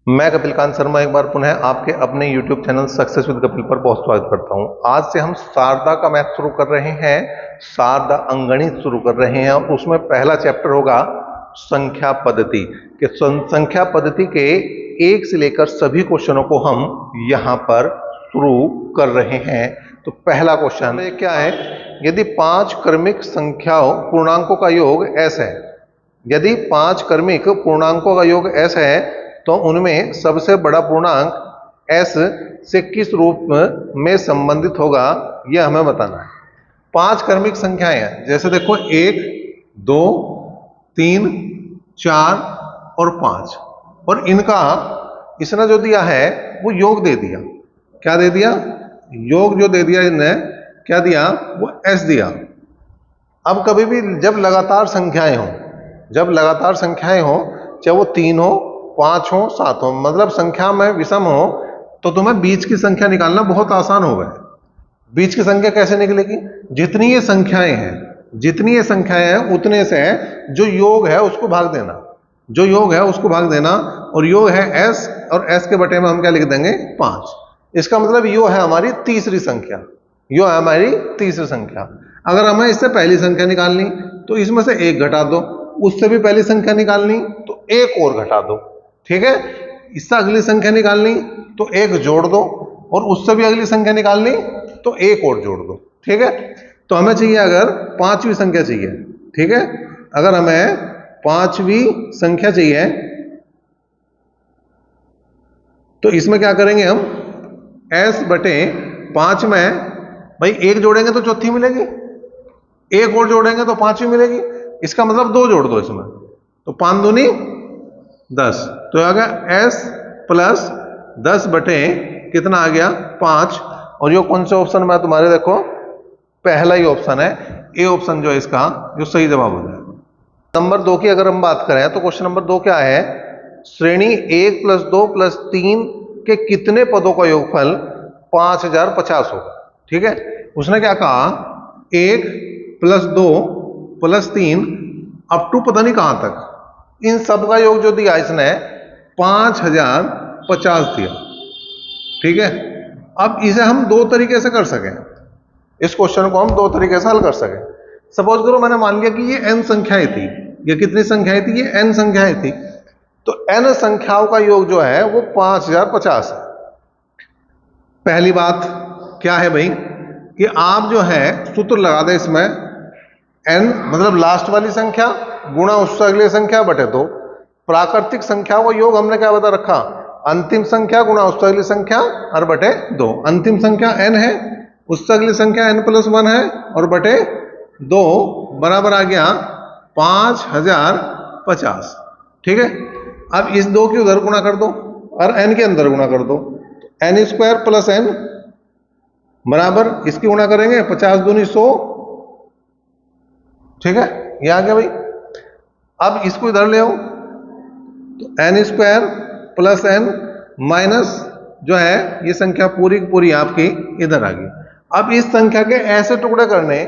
मैं कपिल कांत शर्मा एक बार पुनः आपके अपने YouTube channel success with Kapil पर बहुत स्वागत करता हूं। आज से हम शारदा का मैथ शुरू कर रहे हैं, शारदा अंगणित शुरू कर रहे हैं और उसमें पहला चैप्टर होगा संख्या पद्धति के। संख्या पद्धति के एक से लेकर सभी क्वेश्चनों को हम यहां पर शुरू कर रहे हैं। तो पहला क्वेश्चन क्या है, यदि 5 क्रमिक संख्याओं पूर्णांकों का योग s है, यदि 5 क्रमिक पूर्णांकों का योग s है तो उनमें सबसे बड़ा पूर्णांक s से किस रूप में संबंधित होगा, यह हमें बताना है। 5 क्रमिक संख्याएं हैं, जैसे देखो 1, 2, 3, 4 और 5, और इनका इसने जो दिया है वो योग दे दिया। क्या दे दिया? योग जो दे दिया इनने, क्या दिया? वो s दिया। अब कभी भी जब लगातार संख्याएं हो, जब लगातार संख्याएं हो, चाहे वो 3 हो, 5 हो, 7 हो, मतलब संख्या में विषम हो, तो तुम्हें बीच की संख्या निकालना बहुत आसान होगा। बीच की संख्या कैसे निकलेगी? जितनी ये संख्याएं हैं, जितनी ये संख्याएं हैं उतने से जो योग है उसको भाग देना, जो योग है उसको भाग देना, और योग है s, और s के बटे में हम क्या लिख देंगे? 5। इसका मतलब यो है हमारी तीसरी संख्या, यो है हमारी तीसरी संख्या। अगर हमें इससे पहली संख्या निकालनी तो इसमें से 1 घटा दो, उससे भी पहली संख्या निकालनी तो 1 और घटा दो, ठीक है। इससे अगली संख्या निकालनी तो 1 जोड़ दो, और उससे भी अगली संख्या निकालनी तो 1 और जोड़ दो, ठीक है। तो हमें चाहिए अगर 5वीं संख्या चाहिए, ठीक है। अगर हमें 5वीं संख्या चाहिए तो इसमें क्या करेंगे हम? s बटे 5 में भाई 1 जोड़ेंगे तो चौथी मिलेगी, 1 और जोड़ेंगे तो 5वीं मिलेगी। इसका मतलब 2 जोड़ दो इसमें, तो 5 दूनी 10, तो आ गया s प्लस 10 बटे कितना आ गया? 5। और ये कौन से ऑप्शन में? तुम्हारे देखो पहला ही ऑप्शन है, ए ऑप्शन जो है इसका जो सही जवाब हो जाएगा। नंबर 2 की अगर हम बात करें तो क्वेश्चन नंबर 2 क्या है? श्रेणी 1 + 2 + 3 के कितने पदों का योगफल 5050 होगा, ठीक है। उसने क्या कहा? 1 + 2 + 3 अप टू पता नहीं कहां तक, इन सब का योग जो दिया इसने 5050 दिया, ठीक है। अब इसे हम 2 तरीके से कर सकें, इस क्वेश्चन को हम 2 तरीके से हल कर सकें। सपोज करो मैंने मान लिया कि ये n संख्याएं थी, ये कितनी संख्याएं थी? ये n संख्याएं थी। तो n संख्याओं का योग जो है वो 5050 है। पहली बात क्या है भाई कि आप जो है सूत्र लगा दें इसमें, n मतलब लास्ट वाली संख्या गुणा उससे अगली संख्या बटे 2। प्राकृतिक संख्याओं का योग हमने क्या बता रखा? अंतिम संख्या गुणा उससे अगली संख्या और बटे 2। अंतिम संख्या n है, उससे अगली संख्या n+1 है, और बटे 2 बराबर आ गया 5050, ठीक है। अब इस 2 की उधर गुणा कर दो और n के अंदर गुणा कर दो, n² + n बराबर इसकी गुणा करेंगे 50 दूनी 100, ठीक है। ये आ गया भाई। अब इसको इधर ले आओ तो n² + n माइनस जो है ये संख्या पूरी की पूरी आपकी इधर आ गई। अब इस संख्या के ऐसे टुकड़े करने,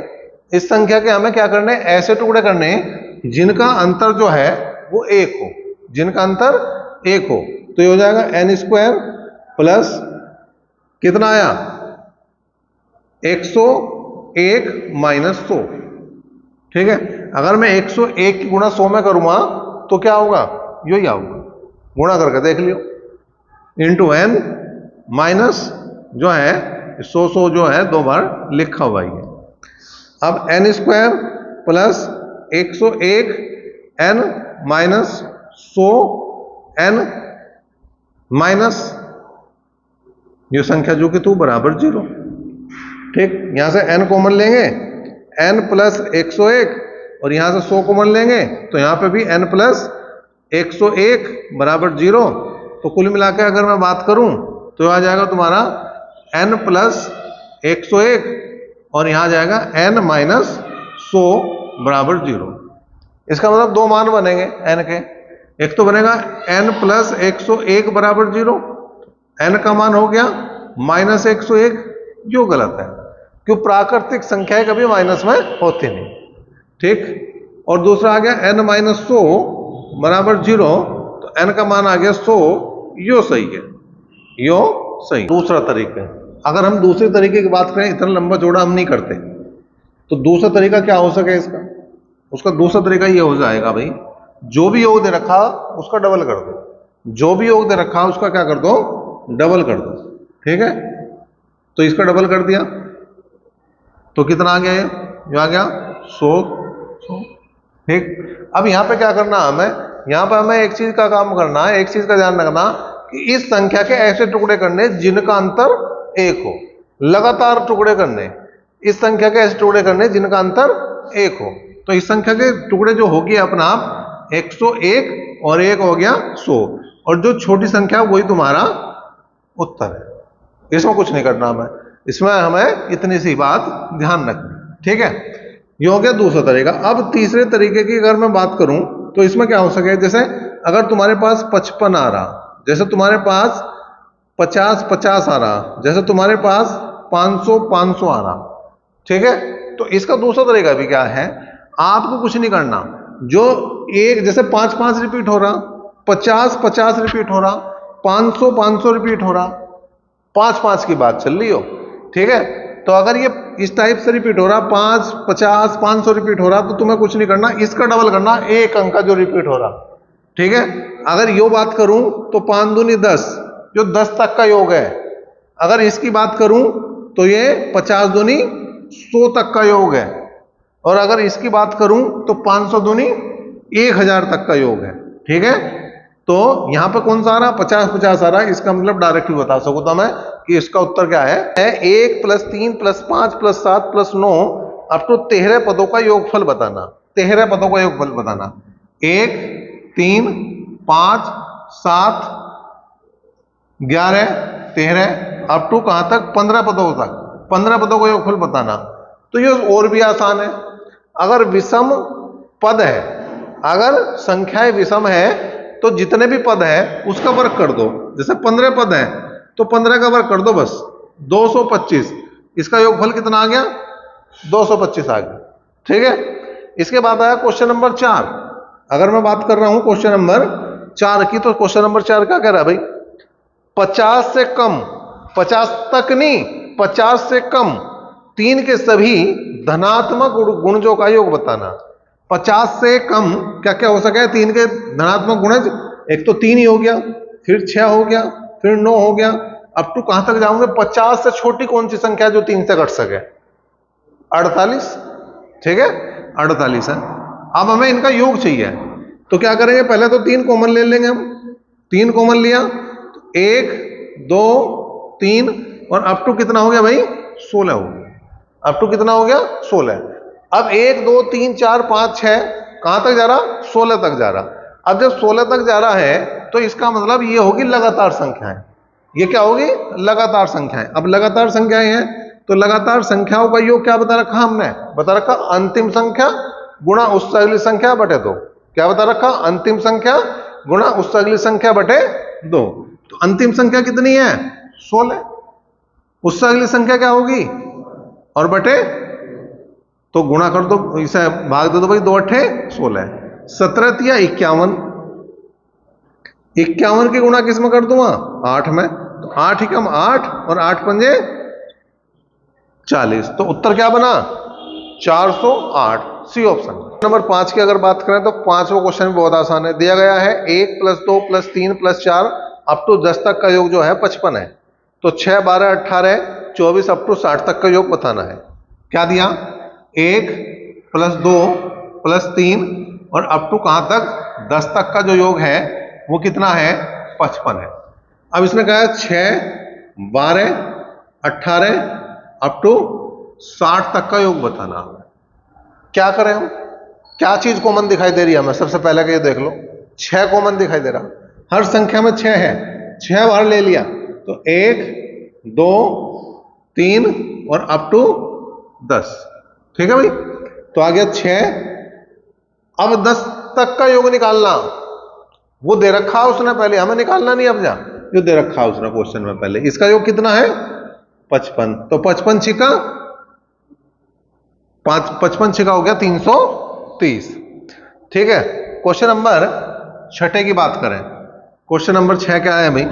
इस संख्या के हमें क्या करने? ऐसे टुकड़े करने जिनका अंतर जो है वो 1 हो, जिनका अंतर 1 हो। तो ये हो जाएगा n² प्लस कितना आया? 101 माइनस 100, ठीक है। अगर मैं 101 की गुणा 100 में करूंगा तो क्या होगा? यही आऊंगा, गुणा करके देख लियो, इंटू n माइनस जो है 100 जो है 2 बार लिखा हुआ है। अब n² plus 101 n minus 100 n minus ये संख्या जो कि तू बराबर 0, ठीक। यहां से n कॉमन लेंगे, n प्लस 101, और यहां से 100 कॉमन लेंगे तो यहां पे भी n प्लस 101 बराबर 0। तो कुल मिलाकर अगर मैं बात करूं तो आ जाएगा तुम्हारा n प्लस 101, और यहां जाएगा n माइनस 100 बराबर 0। इसका मतलब 2 मान बनेंगे n के। एक तो बनेगा n प्लस 101 बराबर 0, n का मान हो गया माइनस 101, जो गलत है, क्यों? प्राकृतिक संख्याएं कभी माइनस में होती नहीं, ठीक। और दूसरा आ गया n माइनस 100 बराबर 0, तो n का मान आ गया 100 यो सही है, यो सही। दूसरा तरीका, अगर हम दूसरे तरीके की बात करें, इतना लंबा चौड़ा हम नहीं करते, तो दूसरा तरीका क्या हो सके इसका? उसका दूसरा तरीका ये हो जाएगा भाई, जो भी योग दे रखा उसका डबल कर दो, जो भी योग दे रखा उसका क्या कर दो? डबल कर दो। ठीक है, तो इसका डबल कर दिया तो कितना आ गया? ये आ गया 100। ठीक, अब यहां पे क्या करना है हमें? यहां पे हमें एक चीज का काम करना है, एक चीज का ध्यान रखना कि इस संख्या के ऐसे टुकड़े करने जिनका अंतर 1 हो, लगातार टुकड़े करने, इस संख्या के ऐसे टुकड़े करने जिनका अंतर 1 हो। तो इस संख्या के टुकड़े जो होगी अपना आप 101 और 1 हो गया 100, और जो छोटी संख्या वही तुम्हारा उत्तर है। इसमें कुछ नहीं करना हमें, इसमें हमें इतनी सी बात ध्यान रखनी। ठीक है, ये हो गया दूसरा तरीका। अब तीसरे तरीके की अगर मैं बात करूं तो इसमें क्या हो सके? जैसे अगर तुम्हारे पास 55 आ रहा, जैसे तुम्हारे पास 50-50 आ रहा, जैसे तुम्हारे पास 500-500 आ रहा। ठीक है, तो इसका दूसरा तरीका भी क्या है? आपको कुछ नहीं करना, जो एक जैसे 5-5 रिपीट हो रहा, 50-50 रिपीट हो रहा, 500-500 रिपीट हो रहा, 5-5 की बात चल रही हो। ठीक है, तो अगर ये इस टाइप से रिपीट हो रहा, 5-50-500 रिपीट हो रहा, तो तुम्हें कुछ नहीं करना, इसका डबल करना, एक अंक का जो रिपीट हो रहा। ठीक है, अगर यो बात करूं तो 5 दूनी 10, जो 10 तक का योग है। अगर इसकी बात करूं तो ये 50 दूनी 100 तक का योग है, और अगर इसकी बात करूं तो 500 दूनी 1000 तक का योग है। ठीक है, तो यहां पे कौन सा आ रहा? 50-50 आ रहा है। इसका मतलब डायरेक्टली बता सकता मैं कि इसका उत्तर क्या है? 1 + 3 + 5 + 7 + 9 अप टू 13 पदों का योगफल बताना। 13 पदों का योगफल बताना। 1, 3, 5, 7, 11, 13 अप टू कहां तक? 15 पदों तक। 15 पदों का योगफल बताना। तो ये और भी आसान है। अगर विषम पद है, अगर संख्याएं विषम है, तो जितने भी पद है उसका वर्ग कर दो। जैसे 15 पद है तो 15 का वर्ग कर दो, बस 225। इसका योगफल कितना आ गया? 225 आ गया। ठीक है, इसके बाद आया क्वेश्चन नंबर 4। अगर मैं बात कर रहा हूं क्वेश्चन नंबर 4 की, तो क्वेश्चन नंबर 4 क्या कह रहा है भाई? 50 से कम, 50 तक नहीं, 50 से कम 3 के सभी धनात्मक गुणजों का योग बताना। 50 से कम क्या क्या हो सके? 3 के धनात्मक गुणज, एक तो 3 ही हो गया, फिर 6 हो गया, फिर 9 हो गया, अब टू कहां तक जाओगे? 50 से छोटी कौन सी संख्या जो 3 से घट सके? 48। ठीक है, 48 है। अब हमें इनका योग चाहिए, तो क्या करेंगे? पहले तो 3 कॉमन ले लेंगे हम। 3 कॉमन लिया तो 1, 2, 3 और अप टू कितना हो गया भाई? 16 हो गया। अप टू कितना हो गया? 16। अब 1, 2, 3, 4, 5, 6 कहां तक जा रहा? 16 तक जा रहा। अब जब 16 तक जा रहा है तो इसका मतलब ये होगी लगातार संख्याएं। ये क्या होगी? लगातार संख्याएं। अब लगातार संख्याएं हैं तो लगातार संख्याओं का योग क्या बता रखा हमने? बता रखा अंतिम संख्या गुणा उससे अगली संख्या बटे 2। क्या बता रखा? अंतिम संख्या गुणा उससे अगली संख्या बटे 2। तो अंतिम संख्या कितनी है? 16। उससे अगली संख्या क्या होगी? और बटे, तो गुणा कर दो, इसे भाग दे दो भाई, 2 अट्ठे 16। 17 या 51। 51 की गुणा किस में कर दूंगा? 8 में। तो 8 ही कम 8 और 8 पंजे 40। तो उत्तर क्या बना? 408। C option. नंबर 5 की अगर बात करें तो 5वां क्वेश्चन भी बहुत आसान है। दिया गया है 1 + 2 + 3 + 4 अप टू 10 तक का योग जो है 55 है। तो 6, 12, 18, 24 अप टू 60 तक का योग बताना है। क्या दिया? 1 + 2 + 3 और अप टू कहां तक? 10 तक का जो योग है वो कितना है? 55 है। अब इसने कहा है 6, 12, 18 अप टू 60 तक का योग बताना। क्या करें हम? क्या चीज कॉमन दिखाई दे रही है हमें? सबसे पहले का ये देख लो, 6 कॉमन दिखाई दे रहा। हर संख्या में 6 है, 6 बार ले लिया तो 1, 2, 3 और अप टू 10। ठीक है भाई, तो आ गया 6। अब 10 तक का योग निकालना, वो दे रखा है उसने पहले, हमें निकालना नहीं। अब जा, जो दे रखा है उसने क्वेश्चन में पहले, इसका योग कितना है? 55। तो 55 छिका 5, 55 छिका हो गया 330। ठीक है, क्वेश्चन नंबर 6 की बात करें क्वेश्चन नंबर 6 क्या है भाई?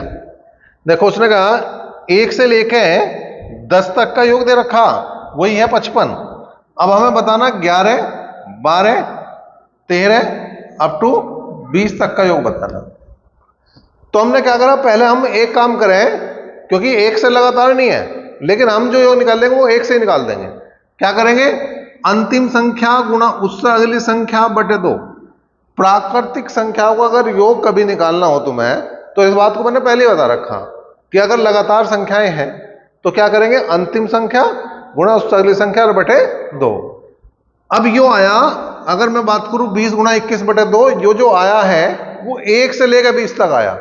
देखो उसने कहा 1 से लेके 10 तक का योग दे रखा, वही है 55। अब हमें बताना 11, 12, 13 अप टू 20 तक का योग बताना। तो हमने क्या करा, पहले हम एक काम करें, क्योंकि 1 से लगातार नहीं है, लेकिन हम जो योग निकाल देंगे वो 1 से ही निकाल देंगे। क्या करेंगे? अंतिम संख्या गुणा उससे अगली संख्या बटे 2। प्राकृतिक संख्याओं का अगर योग कभी निकालना हो तुम्हें, तो इस बात को मैंने पहले ही बता रखा कि अगर लगातार संख्याएं हैं तो क्या करेंगे, अंतिम संख्या गुणा उससे अगली संख्या और बटे 2। अब यो आया, अगर मैं बात करूं 20 गुणा 21 बटे 2, यो जो आया है वो 1 से लेकर 20 तक आया,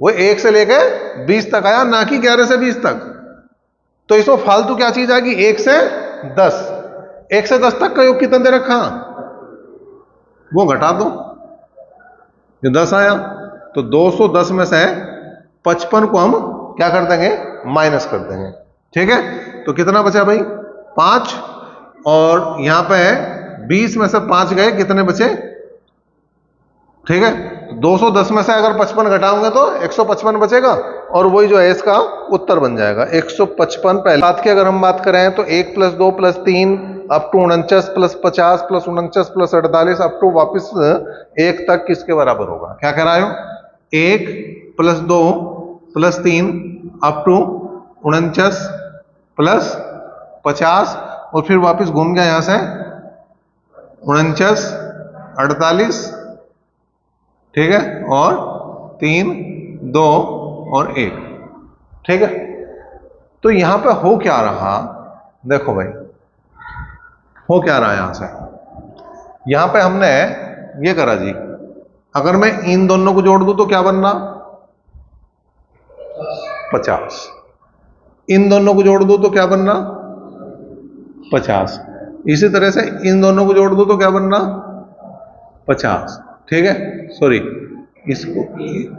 वो 1 से लेकर 20 तक आया, ना कि 11 से 20 तक। तो इसमें फालतू क्या चीज आएगी? 1 से 10। 1 से 10 तक का योग कितना दे रखा, वो घटा दो, ये 10 आया। तो 210 में से 55 को हम क्या कर देंगे, माइनस कर देंगे। ठीक है, तो कितना बचा भाई? 5। और यहां पे 20 में से 5 गए, कितने बचे? ठीक है, 210 में से अगर 55 घटाओगे तो 155 बचेगा, और वही जो है इसका उत्तर बन जाएगा 155। पहले बात की अगर हम बात करें तो 1 + 2 + 3 अप टू 49 + 50 + 49 + 48 अप टू वापिस 1 तक किसके बराबर होगा? क्या कह रहा हो? 1 + 2 + 3 अप टू 49 + 50 और फिर वापिस घूम गया यहां से 49, 48, ठीक है, और 3, 2 और 1। ठीक है, तो यहां पे हो क्या रहा, देखो भाई हो क्या रहा है यहां से। यहां पे हमने ये करा जी, अगर मैं इन दोनों को जोड़ दूं तो क्या बनना? 50। इन दोनों को जोड़ दूं तो क्या बनना? 50। इसी तरह से इन दोनों को जोड़ दूं तो क्या बनना? 50। ठीक है, सॉरी, इसको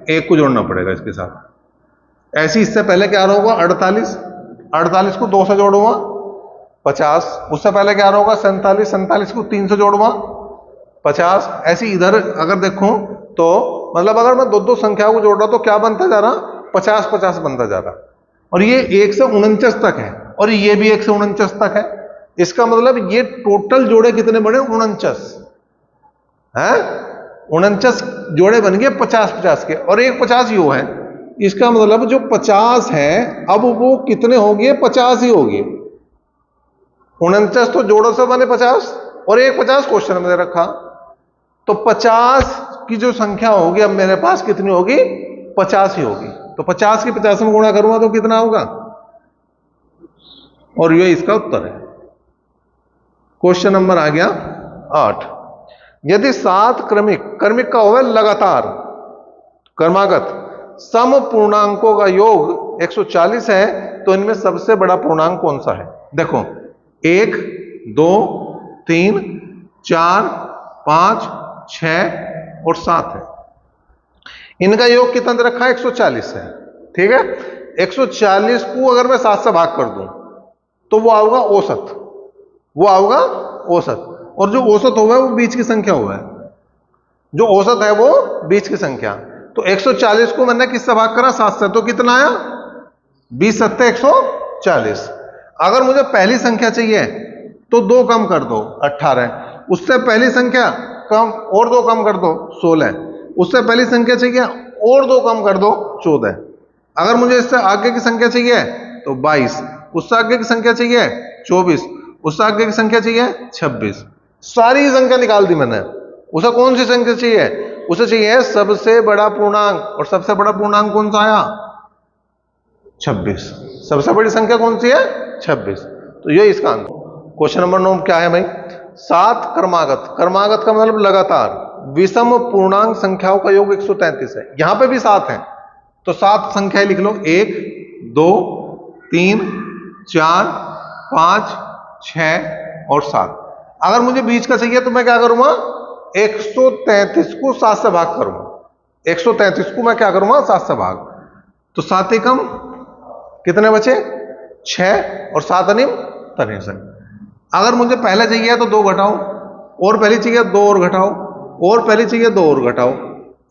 एक को जोड़ना पड़ेगा इसके साथ। ऐसे इससे पहले क्या होगा? 48। 48 को 2 से जोड़ूंगा 50। उससे पहले क्या होगा? 47। 47 को 3 से जोड़ूंगा 50। ऐसे इधर अगर देखूं तो मतलब अगर मैं दो संख्याओं को जोड़ रहा तो क्या बनता जा रहा? 50 50 बनता जा रहा। और ये 1 से 49 तक है, और ये भी 1 से 49 तक है। इसका मतलब ये टोटल जोड़े कितने बने? 49 है। 49 जोड़े बन गए 50 50 के, और एक 50 यो है। इसका मतलब जो 50 है अब वो कितने हो गए? 50 ही हो गए। 49 तो जोड़ों से बने 50, और एक 50 क्वेश्चन में दे रखा। तो 50 की जो संख्या होगी अब मेरे पास कितनी होगी? 50 ही होगी। तो 50 की 50 में गुणा करूंगा तो कितना होगा? और ये इसका उत्तर है। क्वेश्चन नंबर आ गया 8। यदि 7 क्रमिक का होगा लगातार क्रमागत सम पूर्णांकों का योग 140 है, तो इनमें सबसे बड़ा पूर्णांक कौन सा है? देखो 1, 2, 3, 4, 5, 6 और 7 है। इनका योग कितना दे रखा है? 140 है। ठीक है, 140 को अगर मैं 7 से भाग कर दूं तो वो आऊगा औसत, वो आऊगा औसत। और जो औसत होगा वो बीच की संख्या हुआ है, जो औसत है वो बीच की संख्या। तो 140 को मैंने किससे भाग करा? 7 से, तो कितना आया? 20 7 140। अगर मुझे पहली संख्या चाहिए तो 2 कम कर दो 18, उससे पहली संख्या कम और 2 कम कर दो 16, उससे पहली संख्या चाहिए और 2 कम कर दो 14। अगर मुझे इससे आगे की संख्या चाहिए तो 22, उससे आगे की संख्या चाहिए 24, उससे आगे की संख्या चाहिए 26। सारी संख्या निकाल दी मैंने। उसे कौन सी संख्या चाहिए? उसे चाहिए सबसे बड़ा पूर्णांक, और सबसे बड़ा पूर्णांक कौन सा आया? 26। सबसे बड़ी संख्या कौन सी है? 26। तो ये इसका आंसर। क्वेश्चन नंबर 9 क्या है भाई? 7 क्रमागत का मतलब लगातार विषम पूर्णांक संख्याओं का योग 133 है। यहां पे भी 7 है, तो 7 संख्याएं लिख लो। 1, 2, 3, 4, 5, 6 और 7। अगर मुझे बीच का चाहिए तो मैं क्या करूंगा? 133 को 7 से भाग करूंगा। 133 को मैं क्या करूंगा? 7 से भाग। तो 7 ही कम कितने बचे? 6 और 7 अनिम 63। अगर मुझे पहले चाहिए तो 2 घटाओ, और पहले चाहिए 2 और घटाओ, और पहले चाहिए 2 और घटाओ,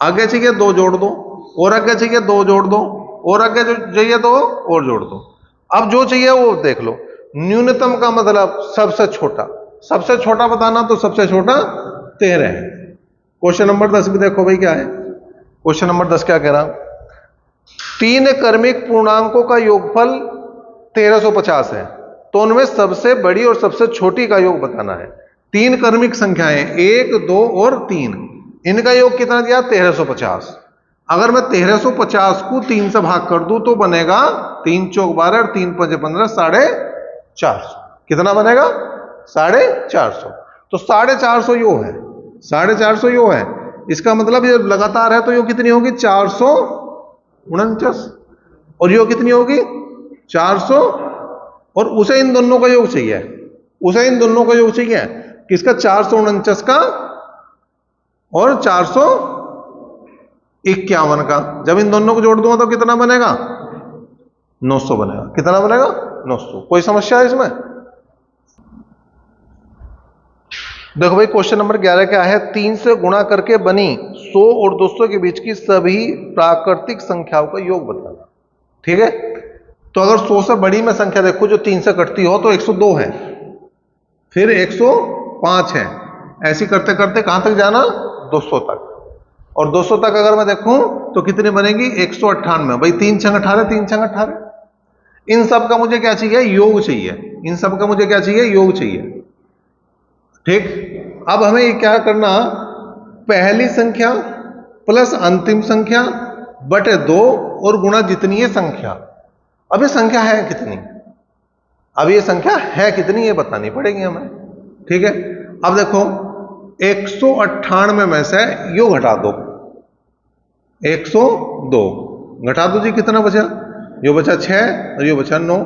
आगे चाहिए 2 जोड़ दो, और आगे चाहिए 2 जोड़ दो, और आगे जो चाहिए तो और जोड़ दो। अब जो चाहिए वो देख लो। न्यूनतम का मतलब सबसे छोटा, सबसे छोटा बताना तो सबसे छोटा 13 है। क्वेश्चन नंबर 10 भी देखो भाई क्या है। क्वेश्चन नंबर 10 क्या कह रहा, 3 क्रमिक पूर्णांकों का योगफल 1350 है, तो उनमें सबसे बड़ी और सबसे छोटी का योग बताना है। 3 क्रमिक संख्याएं 1, 2 और 3, इनका योग कितना दिया 1350। अगर मैं 1350 को 3 से भाग कर दूं तो बनेगा 3 चौक 12 और 3 पंजे 15, 450। कितना बनेगा 450। तो 450 यो है, 450 यो है। इसका मतलब ये लगातार है तो यो कितनी होगी 449, और यो कितनी होगी 400, और उसे इन दोनों का योग चाहिए, उसे इन दोनों का योग चाहिए किसका 449 का और 451 का। जब इन दोनों को जोड़ दूंगा तो कितना बनेगा 900 बनेगा। कितना बनेगा 900। कोई समस्या है इसमें? देखो भाई क्वेश्चन नंबर 11 क्या है, 3 से गुणा करके बनी 100 और 200 के बीच की सभी प्राकृतिक संख्याओं का योग बताना। ठीक है, तो अगर 100 से बड़ी में संख्या देखो जो 3 से कटती हो तो 102 है, फिर 105 है, ऐसी करते करते कहां तक जाना 200 तक। और 200 तक अगर मैं देखूं तो कितनी बनेगी 198। भाई 3 छंग 18, 3 छंग 18। इन सब का मुझे क्या चाहिए योग चाहिए, इन सब का मुझे क्या चाहिए योग चाहिए। ठीक, अब हमें ये क्या करना, पहली संख्या प्लस अंतिम संख्या बटे 2 और गुणा जितनी है संख्या। अब ये संख्या है कितनी, अब ये संख्या है कितनी ये बतानी पड़ेगी हमें। ठीक है, अब देखो 198 में से यो घटा दो, 102 घटा दो जी, कितना बचा, यो बचा 6 और यो बचा 9,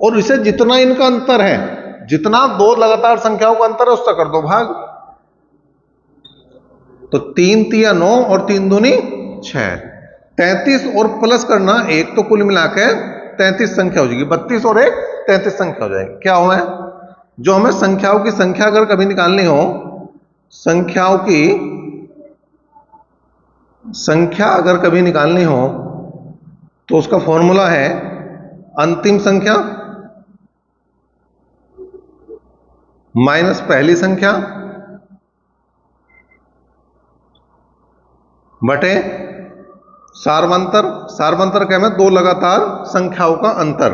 और इसे जितना इनका अंतर है, जितना दो लगातार संख्याओं का अंतर है उससे कर दो भाग। तो 3 तिया 9 और 3 दूनी 6, 33 और प्लस करना 1, तो कुल मिला के 33 संख्या हो जाएगी। 32 और 1 33 संख्या हो जाएगी। क्या हुआ है, जो हमें संख्याओं की संख्या अगर कभी निकालनी हो, संख्याओं की संख्या अगर कभी निकालनी हो तो उसका फॉर्मूला है अंतिम संख्या माइनस पहली संख्या बटे सार्वंतर। सार्वंतर क्या है, दो लगातार संख्याओं का अंतर,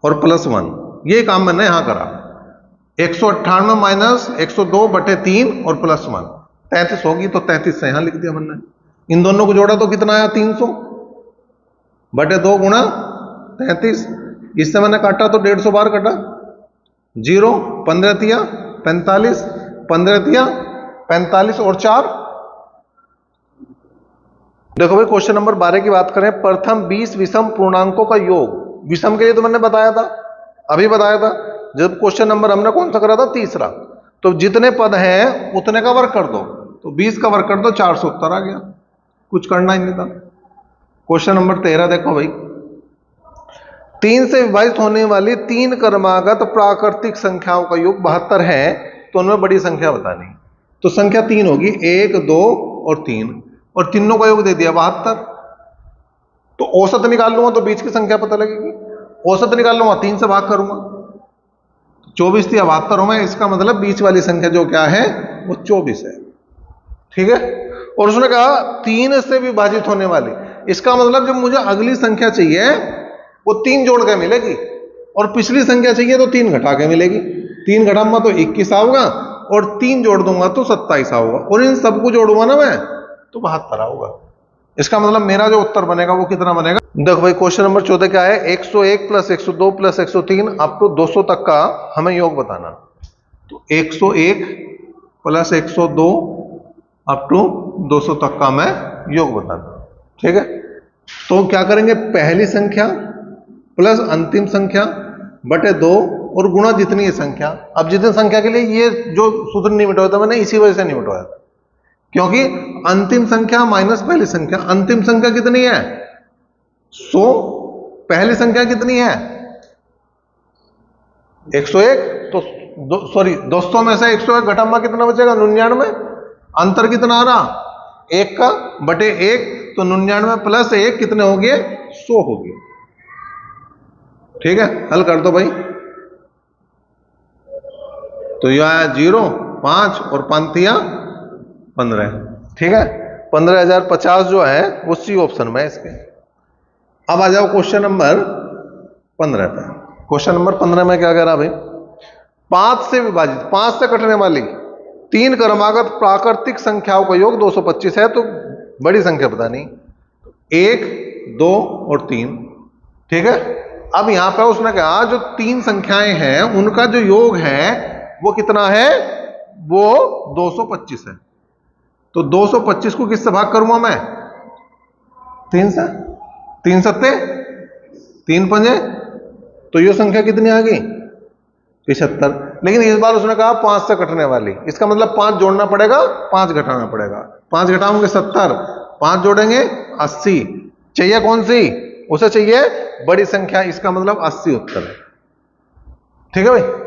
और प्लस 1। ये काम मैंने यहां करा। 198 माइनस 102 बटे 3 और प्लस 1, 33 होगी, तो 33 से यहां लिख दिया मैंने। इन दोनों को जोड़ा तो कितना आया 300 बटे 2 गुणा 33। इससे मैंने काटा तो 150 बार कटा, 0 15 तिया 45, 15 तिया 45 और 4। देखो भाई क्वेश्चन नंबर 12 की बात करें, प्रथम 20 विषम पूर्णांकों का योग। विषम के लिए तो मैंने बताया था, अभी बताया था जब क्वेश्चन नंबर हमने कौन सा करा था, तीसरा। तो जितने पद हैं उतने का वर्ग कर दो, तो 20 का वर्ग कर दो, 470 आ गया। कुछ करना ही नहीं था। क्वेश्चन नंबर 13 देखो भाई, 3 से विभाजित होने वाली 3 क्रमागत प्राकृतिक संख्याओं का योग 72 है, तो उनमें बड़ी संख्या बतानी। तो संख्या 3 होगी, 1, 2 और 3, और तीनों का योग दे दिया 72। तो औसत निकाल लूंगा तो बीच की संख्या पता लगेगी। औसत निकाल लूंगा 3 से भाग करूंगा, 24 थी 72 हो, मैं इसका मतलब बीच वाली संख्या जो क्या है वो 24 है। ठीक है, और उसने कहा 3 से विभाजित होने वाली, इसका मतलब जब मुझे अगली संख्या चाहिए वो 3 जोड़ के मिलेगी, और पिछली संख्या चाहिए तो 3 घटा के मिलेगी। 3 घटाऊंगा तो 21 आओगा, और 3 जोड़ दूंगा तो 27 आओगा, और इन सबको जोड़ूंगा ना मैं तो 72 आओगा। इसका मतलब मेरा जो उत्तर बनेगा वो कितना बनेगा। देखो भाई क्वेश्चन नंबर 14 क्या है, 101 प्लस 102 प्लस 103 अप टू 200 तक का हमें योग बताना। तो 101 प्लस 102 अप टू 200 तक का मैं योग बताना। ठीक है, तो क्या करेंगे, पहली संख्या प्लस अंतिम संख्या बटे 2 और गुणा जितनी है संख्या। अब जितनी संख्या के लिए ये जो सूत्र नहीं मिटाया था मैंने, इसी वजह से नहीं मिटाया था, क्योंकि अंतिम संख्या माइनस पहली संख्या। अंतिम संख्या कितनी है 100, पहली संख्या कितनी है 101, तो सॉरी 200 में से 101 घटामा कितना बचेगा 99। अंतर कितना आ रहा 1 का बटे 1, तो 99 प्लस 1 कितने हो गए? 100 हो गए। ठीक है, हल कर दो भाई। तो यह आया 0, 5 और 5 तिया 15। ठीक है, 15,050 जो है वो सी ऑप्शन में है इसके। अब आ जाओ क्वेश्चन नंबर 15 पे। क्वेश्चन नंबर 15 में क्या कह रहा भाई? 5 से विभाजित, 5 से कटने वाली 3 क्रमागत प्राकृतिक संख्याओं का योग 225 है, तो बड़ी संख्या बतानी, 1, 2 और 3। ठीक है, अब यहां पर उसने कहा जो 3 संख्याएं हैं उनका जो योग है वो कितना है? वो 225 है। तो 225 को किससे भाग करूंगा मैं? 3 से। 3 सत्ते 3 पंजे, तो ये संख्या कितनी आ गई? 75। लेकिन इस बार उसने कहा 5 से कटने वाली, इसका मतलब 5 जोड़ना पड़ेगा, 5 घटाना पड़ेगा। 5 घटाओगे 70, 5 जोड़ेंगे 80। चाहिए कौन सी? उसे चाहिए बड़ी संख्या, इसका मतलब 80 उत्तर है। ठीक है भाई।